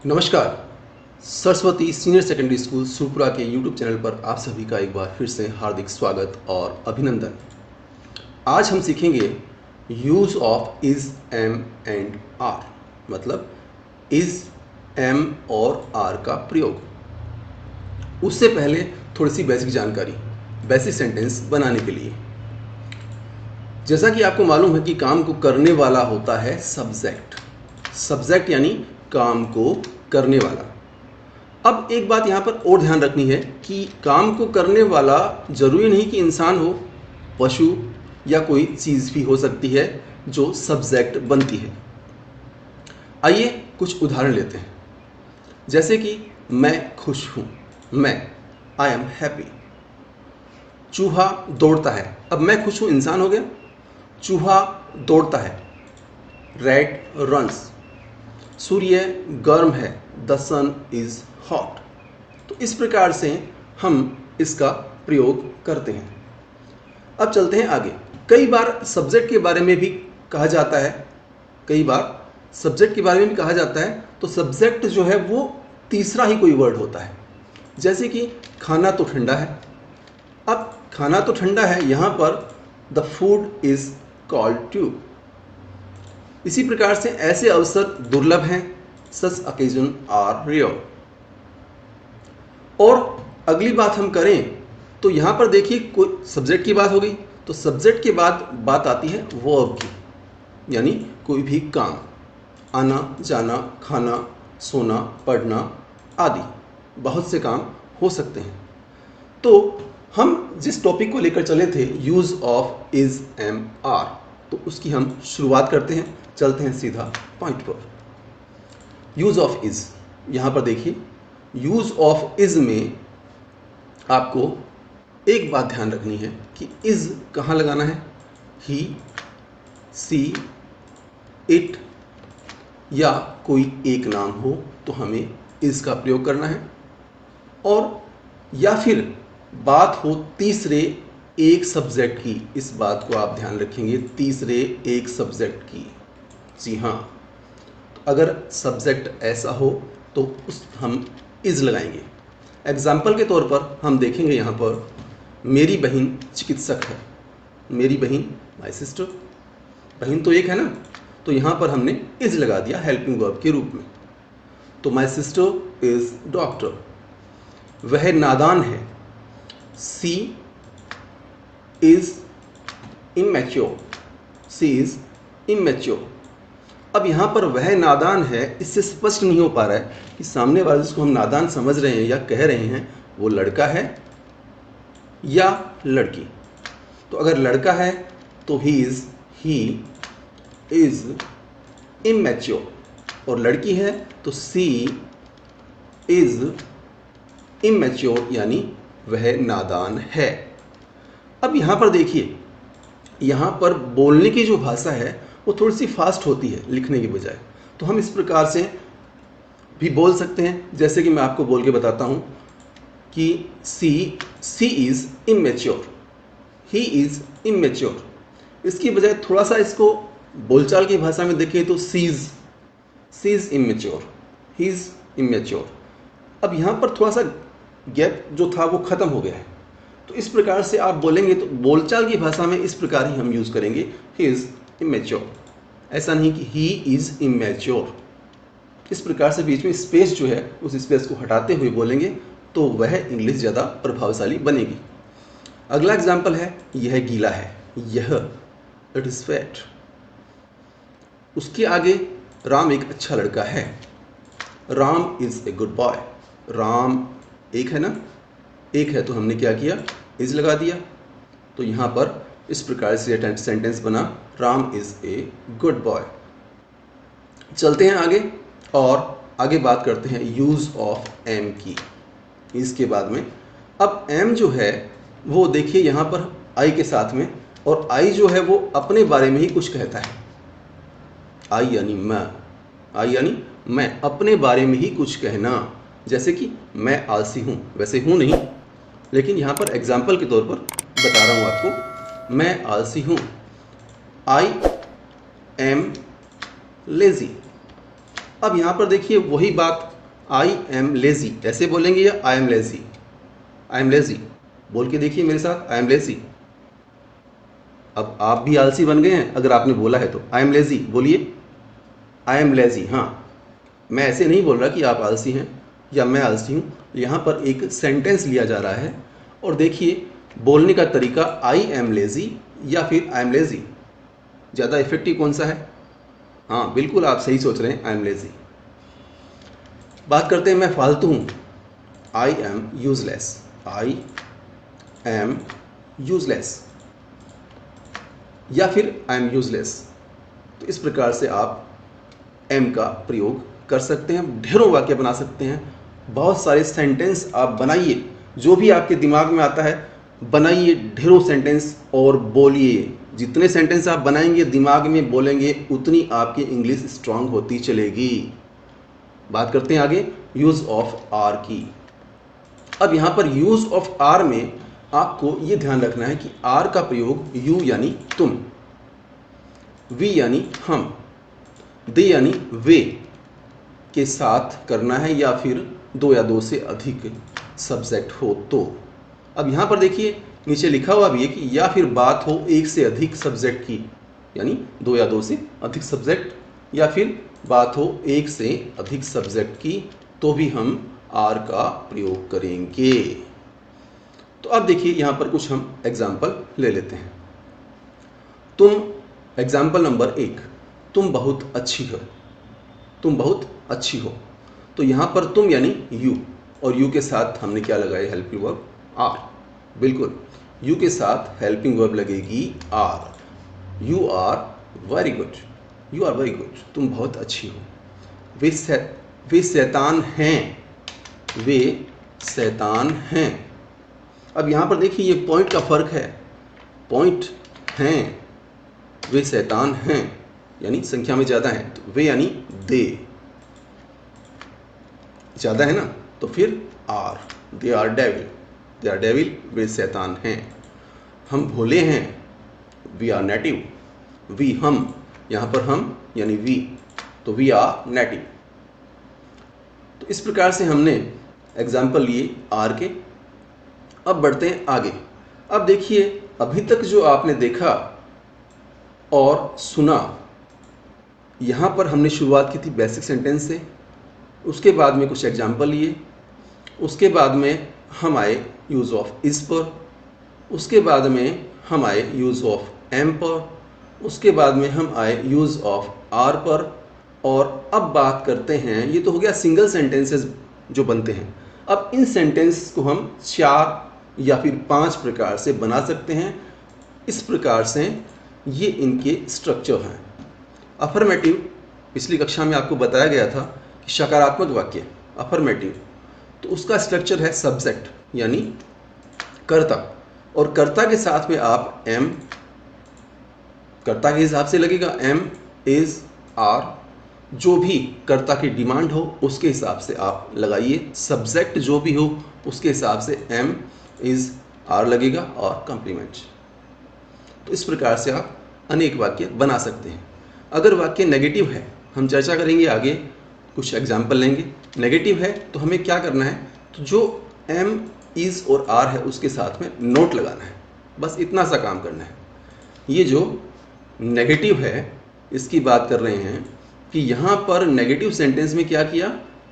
नमस्कार। Saraswati senior secondary school Surpura के YouTube channel पर आप सभी का एक बार फिर से हार्दिक स्वागत और अभिनंदन। आज हम सीखेंगे use of is, am and are, मतलब इज़, एम और आर का प्रयोग। उससे पहले थोड़ी सी बेसिक जानकारी, बेसिक सेंटेंस बनाने के लिए। जैसा कि आपको मालूम है कि काम को करने वाला होता है सब्जेक्ट। सब्जेक्ट यानी काम को करने वाला। अब एक बात यहाँ पर और ध्यान रखनी है कि काम को करने वाला जरूरी नहीं कि इंसान हो, पशु या कोई चीज़ भी हो सकती है जो सब्जेक्ट बनती है। आइए कुछ उदाहरण लेते हैं। जैसे कि मैं खुश हूँ, मैं, आई एम हैप्पी। चूहा दौड़ता है, अब मैं खुश हूँ इंसान हो गया, चूहा दौड़ता है, रैट रन्स। सूर्य गर्म है, द सन इज हॉट। तो इस प्रकार से हम इसका प्रयोग करते हैं। अब चलते हैं आगे। कई बार सब्जेक्ट के बारे में भी कहा जाता है, तो सब्जेक्ट जो है वो तीसरा ही कोई वर्ड होता है। जैसे कि खाना तो ठंडा है। अब खाना तो ठंडा है, यहाँ पर the food is called tube. इसी प्रकार से ऐसे अवसर दुर्लभ हैं, सच ओकेजन आर रेयर। और अगली बात हम करें तो यहाँ पर देखिए कोई सब्जेक्ट की बात हो गई, तो सब्जेक्ट के बाद बात आती है वर्ब की, यानी कोई भी काम, आना जाना, खाना, सोना, पढ़ना आदि बहुत से काम हो सकते हैं। तो हम जिस टॉपिक को लेकर चले थे, use of is, am, are, तो उसकी हम शुरुआत करते हैं। चलते हैं सीधा पॉइंट पर। यूज़ ऑफ इज़, यहाँ पर देखिए यूज़ ऑफ इज़ में आपको एक बात ध्यान रखनी है कि इज़ कहाँ लगाना है। ही, सी, इट या कोई एक नाम हो तो हमें इज़ का प्रयोग करना है। और या फिर बात हो तीसरे एक सब्जेक्ट की, इस बात को आप ध्यान रखेंगे, तीसरे एक सब्जेक्ट की। जी हाँ, तो अगर सब्जेक्ट ऐसा हो तो उस हम इज़ लगाएंगे। एग्जाम्पल के तौर पर हम देखेंगे यहाँ पर मेरी बहन चिकित्सक है। मेरी बहन, माई सिस्टर, बहन तो एक है ना, तो यहाँ पर हमने इज़ लगा दिया हेल्पिंग वर्ब के रूप में। तो माई सिस्टर इज़ डॉक्टर। वह नादान है, she is immature, she is immature. अब यहाँ पर वह नादान है, इससे स्पष्ट नहीं हो पा रहा है कि सामने वाले जिसको हम नादान समझ रहे हैं या कह रहे हैं वो लड़का है या लड़की। तो अगर लड़का है तो ही इज़ इमेच्योर, और लड़की है तो सी इज़ इमेच्योर, यानी वह नादान है। अब यहाँ पर देखिए, यहाँ पर बोलने की जो भाषा है वो थोड़ी सी फास्ट होती है लिखने की बजाय। तो हम इस प्रकार से भी बोल सकते हैं, जैसे कि मैं आपको बोल के बताता हूँ कि she is immature, he is immature. इसकी बजाय थोड़ा सा इसको बोलचाल की भाषा में देखें तो she is immature, he is immature. अब यहाँ पर थोड़ा सा गैप जो था वो ख़त्म हो गया है। तो इस प्रकार से आप बोलेंगे तो बोलचाल की भाषा में इस प्रकार ही हम यूज़ करेंगे, ही इज़ इमेच्योर। ऐसा नहीं कि ही इज़ इमेच्योर। इस प्रकार से बीच में स्पेस जो है उस स्पेस को हटाते हुए बोलेंगे तो वह इंग्लिश ज़्यादा प्रभावशाली बनेगी। अगला एग्जाम्पल है यह गीला है, यह, इट इज़ वेट। उसके आगे राम एक अच्छा लड़का है, Ram is a good boy. Ram एक है ना, एक है तो हमने क्या किया, इज़ लगा दिया। तो यहाँ पर इस प्रकार से सेंटेंस बना, Ram is a good boy. चलते हैं आगे और आगे बात करते हैं यूज़ ऑफ एम की, इसके बाद में। अब एम जो है वो देखिए यहाँ पर आई के साथ में, और आई जो है वो अपने बारे में ही कुछ कहता है। आई यानी मैं, अपने बारे में ही कुछ कहना। जैसे कि मैं आलसी हूँ, वैसे हूँ नहीं, लेकिन यहाँ पर एग्जाम्पल के तौर पर बता रहा हूँ आपको, मैं आलसी हूँ, आई एम लेज़ी। अब यहाँ पर देखिए वही बात आई एम लेजी ऐसे बोलेंगे या I am lazy? I am lazy बोल के देखिए मेरे साथ, आई एम लेजी। अब आप भी आलसी बन गए हैं अगर आपने बोला है तो। आई एम लेजी बोलिए, आई एम लेजी। हाँ, मैं ऐसे नहीं बोल रहा कि आप आलसी हैं या मैं आलसी हूँ। यहाँ पर एक सेंटेंस लिया जा रहा है और देखिए बोलने का तरीका आई एम लेजी या फिर आई एम लेजी, ज़्यादा इफेक्टिव कौन सा है? हाँ बिल्कुल, आप सही सोच रहे हैं, आई एम लेजी। बात करते हैं मैं फालतू हूँ, I am useless. I am useless या फिर आई एम यूजलेस। तो इस प्रकार से आप एम का प्रयोग कर सकते हैं, ढेरों वाक्य बना सकते हैं, बहुत सारे सेंटेंस आप बनाइए, जो भी आपके दिमाग में आता है बनाइए ढेरों सेंटेंस और बोलिए। जितने सेंटेंस आप बनाएंगे दिमाग में बोलेंगे उतनी आपकी इंग्लिश स्ट्रांग होती चलेगी। बात करते हैं आगे यूज ऑफ आर की। अब यहाँ पर यूज ऑफ आर में आपको ये ध्यान रखना है कि आर का प्रयोग यू यानी तुम, वी यानी हम, दे यानी वे के साथ करना है या फिर दो या दो से अधिक सब्जेक्ट हो तो। अब यहाँ पर देखिए नीचे लिखा हुआ भी है कि या फिर बात हो एक से अधिक सब्जेक्ट की, यानी दो या दो से अधिक सब्जेक्ट, या फिर बात हो एक से अधिक सब्जेक्ट की, तो भी हम आर का प्रयोग करेंगे। तो अब देखिए यहाँ पर कुछ हम एग्जाम्पल ले लेते हैं। तुम, एग्जाम्पल नंबर 1, तुम बहुत अच्छी हो। तुम बहुत अच्छी हो, तो यहाँ पर तुम यानी यू, और यू के साथ हमने क्या लगाया? Helping verb are. बिल्कुल, यू के साथ हेल्पिंग वर्ब लगेगी are. You are very good, you are very good, तुम बहुत अच्छी हो। वे शैतान हैं, वे शैतान हैं। अब यहाँ पर देखिए ये पॉइंट का फर्क है, पॉइंट हैं, वे शैतान हैं यानी संख्या में ज़्यादा है, तो वे यानी दे, ज़्यादा है ना, तो फिर are, they are devil, they are devil, वे शैतान हैं। हम भोले हैं, वी आर नेटिव, वी हम, यहाँ पर हम यानी वी, तो वी आर नेटिव। तो इस प्रकार से हमने एग्जाम्पल लिए आर के। अब बढ़ते हैं आगे। अब देखिए अभी तक जो आपने देखा और सुना, यहाँ पर हमने शुरुआत की थी बेसिक सेंटेंस से, उसके बाद में कुछ एग्जाम्पल लिए, उसके बाद में हम आए यूज़ ऑफ इज़ पर, उसके बाद में हम आए यूज़ ऑफ एम पर, उसके बाद में हम आए यूज़ ऑफ आर पर, और अब बात करते हैं, ये तो हो गया सिंगल सेंटेंसेस जो बनते हैं। अब इन सेंटेंस को हम 4 या फिर 5 प्रकार से बना सकते हैं। इस प्रकार से ये इनके स्ट्रक्चर हैं। अफर्मेटिव, पिछली कक्षा में आपको बताया गया था कि सकारात्मक वाक्य अफर्मेटिव, तो उसका स्ट्रक्चर है सब्जेक्ट यानी कर्ता, और कर्ता के साथ में आप एम, कर्ता के हिसाब से लगेगा एम, इज, आर, जो भी कर्ता की डिमांड हो उसके हिसाब से आप लगाइए। सब्जेक्ट जो भी हो उसके हिसाब से एम, इज, आर लगेगा और कंप्लीमेंट। तो इस प्रकार से आप अनेक वाक्य बना सकते हैं। अगर वाक्य नेगेटिव है, हम चर्चा करेंगे आगे, कुछ एग्जाम्पल लेंगे। नेगेटिव है तो हमें क्या करना है? तो जो एम, इज और आर है उसके साथ में नोट लगाना है, बस इतना सा काम करना है। ये जो नेगेटिव है इसकी बात कर रहे हैं कि यहाँ पर नेगेटिव सेंटेंस में क्या किया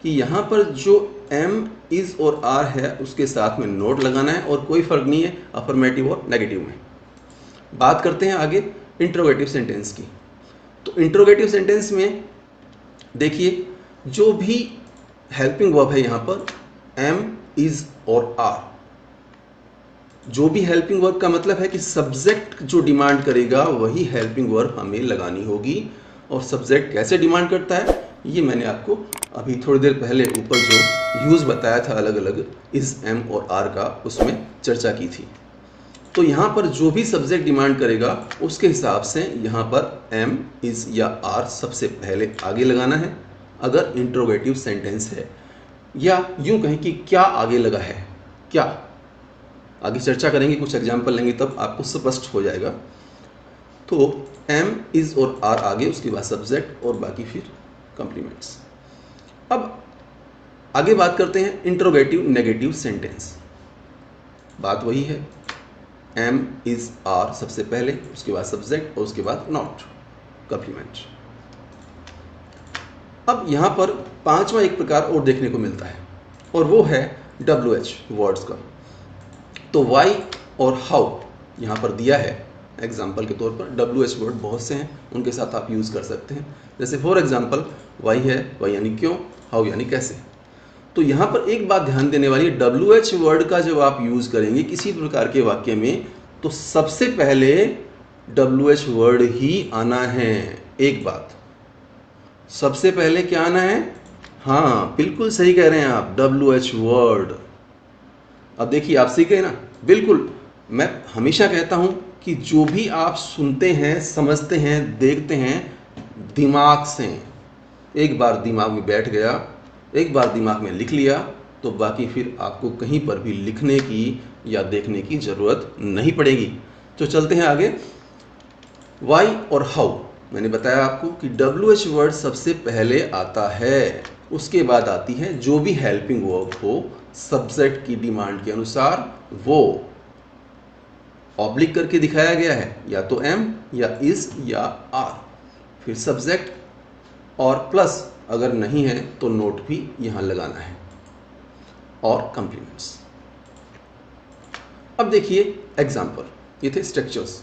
कि यहाँ पर जो एम, इज और आर है उसके साथ में नोट लगाना है, और कोई फर्क नहीं है अफर्मेटिव और नेगेटिव में। बात करते हैं आगे इंट्रोगेटिव सेंटेंस की। तो इंट्रोगेटिव सेंटेंस में देखिए जो भी हेल्पिंग वर्ब है यहाँ पर एम, इज और आर, जो भी हेल्पिंग वर्ब का मतलब है कि सब्जेक्ट जो डिमांड करेगा वही हेल्पिंग वर्ब हमें लगानी होगी। और सब्जेक्ट कैसे डिमांड करता है ये मैंने आपको अभी थोड़ी देर पहले ऊपर जो यूज़ बताया था अलग अलग इज, एम और आर का, उसमें चर्चा की थी। तो यहाँ पर जो भी सब्जेक्ट डिमांड करेगा उसके हिसाब से यहाँ पर एम, इज या आर सबसे पहले आगे लगाना है अगर इंट्रोगेटिव सेंटेंस है, या यूँ कहें कि क्या आगे लगा है, क्या आगे चर्चा करेंगे, कुछ एग्जाम्पल लेंगे तब आपको स्पष्ट हो जाएगा। तो एम, इज और आर आगे, उसके बाद सब्जेक्ट और बाकी फिर कॉम्प्लीमेंट्स। अब आगे बात करते हैं इंट्रोगेटिव नेगेटिव सेंटेंस। बात वही है, एम इज आर सबसे पहले, उसके बाद सब्जेक्ट और उसके बाद नॉट कॉम्प्लीमेंट। अब यहाँ पर पांचवा एक प्रकार और देखने को मिलता है और वो है WH वर्ड्स का। तो वाई और हाउ यहाँ पर दिया है एग्जाम्पल के तौर पर। WH वर्ड बहुत से हैं, उनके साथ आप यूज़ कर सकते हैं। जैसे फॉर एग्जाम्पल वाई है, वाई यानी क्यों, हाउ यानी कैसे। तो यहाँ पर एक बात ध्यान देने वाली है, WH वर्ड का जब आप यूज़ करेंगे किसी प्रकार के वाक्य में तो सबसे पहले WH वर्ड ही आना है। एक बात, सबसे पहले क्या आना है? हाँ बिल्कुल सही कह रहे हैं आप, WH वर्ड। अब देखिए आप सीख गए ना, बिल्कुल। मैं हमेशा कहता हूँ कि जो भी आप सुनते हैं, समझते हैं, देखते हैं, दिमाग से, एक बार दिमाग में बैठ गया, एक बार दिमाग में लिख लिया तो बाकी फिर आपको कहीं पर भी लिखने की या देखने की ज़रूरत नहीं पड़ेगी। तो चलते हैं आगे। वाई और हाउ मैंने बताया आपको कि WH वर्ड सबसे पहले आता है, उसके बाद आती है जो भी हेल्पिंग वर्ब हो सब्जेक्ट की डिमांड के अनुसार, वो ऑब्लिक करके दिखाया गया है, या तो एम या इज या आर, फिर सब्जेक्ट और प्लस अगर नहीं है तो नोट भी यहां लगाना है और कॉम्प्लीमेंट्स। अब देखिए एग्जाम्पल, ये थे स्ट्रक्चर्स।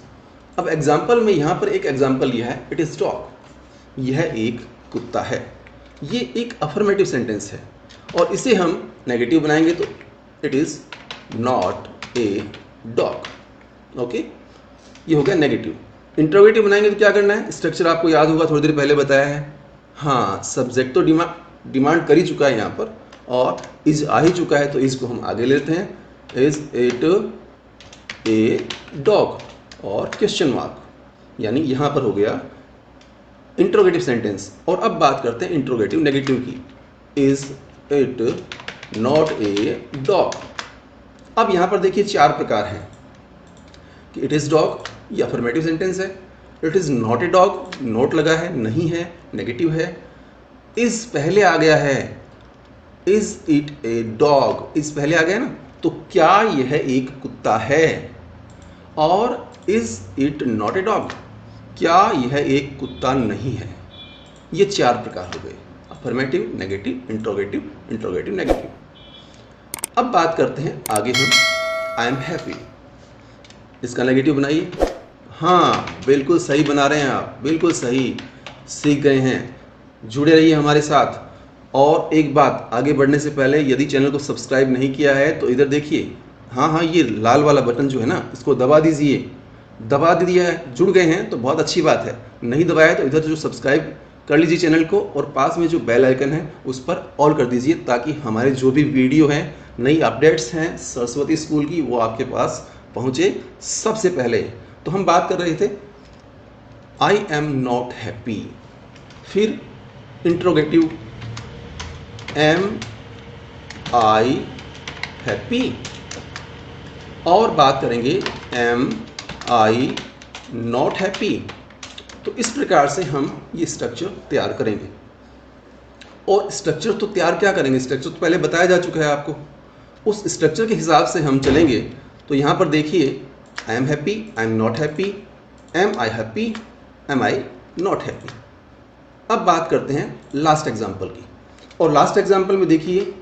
अब एग्जाम्पल में यहां पर एक एग्जाम्पल लिया है, इट इज डॉग, यह एक कुत्ता है। ये एक अफर्मेटिव सेंटेंस है और इसे हम नेगेटिव बनाएंगे तो it is not a dog. Okay, ये हो गया नेगेटिव। इंट्रोगेटिव बनाएंगे तो क्या करना है? स्ट्रक्चर आपको याद होगा, थोड़ी देर पहले बताया है। हाँ, सब्जेक्ट तो डिमांड कर ही चुका है यहाँ पर और इज आ ही चुका है, तो इसको हम आगे लेते हैं, इज इट ए डॉग और क्वेश्चन मार्क, यानी यहाँ पर हो गया इंट्रोगेटिव सेंटेंस। और अब बात करते हैं इंट्रोगेटिव नेगेटिव की, is it not a dog. अब यहाँ पर देखिए चार प्रकार हैं कि इट इज़ डॉग, ये अफर्मेटिव सेंटेंस है। It is not a dog, note लगा है, नहीं है, नेगेटिव है। इज पहले आ गया है, is it a dog, is पहले आ गया ना, तो क्या यह एक कुत्ता है। और is it not a dog, क्या यह एक कुत्ता नहीं है। ये चार प्रकार हो गए, affirmative, negative, interrogative, interrogative negative. अब बात करते हैं आगे हम आई एम हैप्पी, इसका नेगेटिव बनाइए। हाँ बिल्कुल सही बना रहे हैं आप, बिल्कुल सही, सीख गए हैं। जुड़े रहिए हमारे साथ। और एक बात, आगे बढ़ने से पहले यदि चैनल को सब्सक्राइब नहीं किया है तो इधर देखिए, हाँ ये लाल वाला बटन जो है ना, इसको दबा दीजिए। दबा दिया है, जुड़ गए हैं तो बहुत अच्छी बात है। नहीं दबाया तो इधर जो सब्सक्राइब कर लीजिए चैनल को और पास में जो बेल आइकन है उस पर ऑल कर दीजिए, ताकि हमारे जो भी वीडियो हैं, नई अपडेट्स हैं सरस्वती स्कूल की, वो आपके पास पहुँचे सबसे पहले। तो हम बात कर रहे थे आई एम नॉट हैप्पी, फिर इंट्रोगेटिव एम आई हैप्पी, और बात करेंगे एम आई नॉट हैप्पी। तो इस प्रकार से हम ये स्ट्रक्चर तैयार करेंगे। और स्ट्रक्चर तो तैयार क्या करेंगे, स्ट्रक्चर तो पहले बताया जा चुका है आपको, उस स्ट्रक्चर के हिसाब से हम चलेंगे। तो यहाँ पर देखिए, I am happy, I am not happy, am I happy, am I not happy. अब बात करते हैं लास्ट एग्जाम्पल की, और लास्ट एग्जाम्पल में देखिए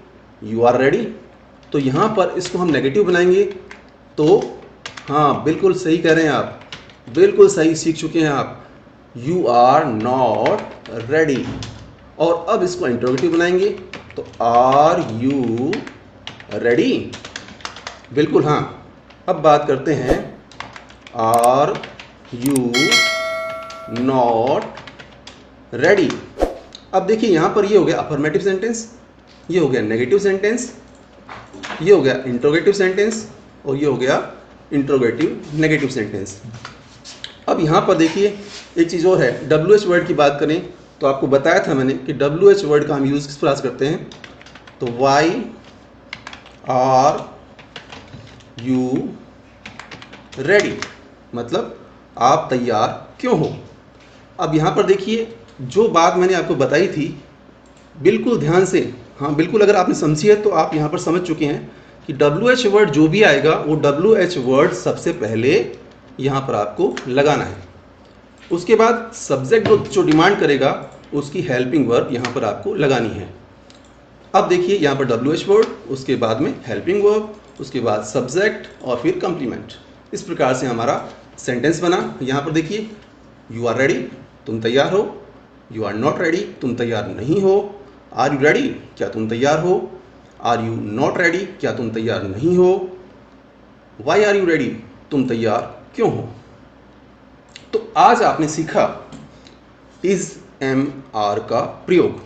यू आर रेडी, तो यहाँ पर इसको हम नेगेटिव बनाएंगे। तो हाँ बिल्कुल सही कह रहे हैं आप, बिल्कुल सही सीख चुके हैं आप, यू आर नॉट रेडी। और अब इसको इंट्रोगेटिव बनाएंगे तो आर यू रेडी, बिल्कुल हाँ। अब बात करते हैं आर यू नॉट रेडी। अब देखिए यहाँ पर ये हो गया अफर्मेटिव सेंटेंस, ये हो गया नेगेटिव सेंटेंस, ये हो गया इंट्रोगेटिव सेंटेंस, और ये हो गया इंट्रोगेटिव नेगेटिव सेंटेंस। अब यहाँ पर देखिए एक चीज़ और है, WH वर्ड की बात करें तो आपको बताया था मैंने कि WH वर्ड का हम यूज़ किस प्रकार करते हैं। तो वाई आर यू रेडी, मतलब आप तैयार क्यों हो। अब यहाँ पर देखिए जो बात मैंने आपको बताई थी, बिल्कुल ध्यान से हाँ बिल्कुल, अगर आपने समझी है तो आप यहाँ पर समझ चुके हैं कि WH वर्ड जो भी आएगा वो WH वर्ड सबसे पहले यहाँ पर आपको लगाना है। उसके बाद सब्जेक्ट जो डिमांड करेगा उसकी हेल्पिंग वर्ब यहाँ पर आपको लगानी है। अब देखिए यहाँ पर WH वर्ड, उसके बाद में हेल्पिंग वर्ब, उसके बाद सब्जेक्ट और फिर कंप्लीमेंट। इस प्रकार से हमारा सेंटेंस बना। यहाँ पर देखिए, यू आर रेडी, तुम तैयार हो। यू आर नॉट रेडी, तुम तैयार नहीं हो। आर यू रेडी, क्या तुम तैयार हो। आर यू नॉट रेडी, क्या तुम तैयार नहीं हो। वाई आर यू रेडी, तुम तैयार क्यों हो। तो आज आपने सीखा इज एम आर का प्रयोग।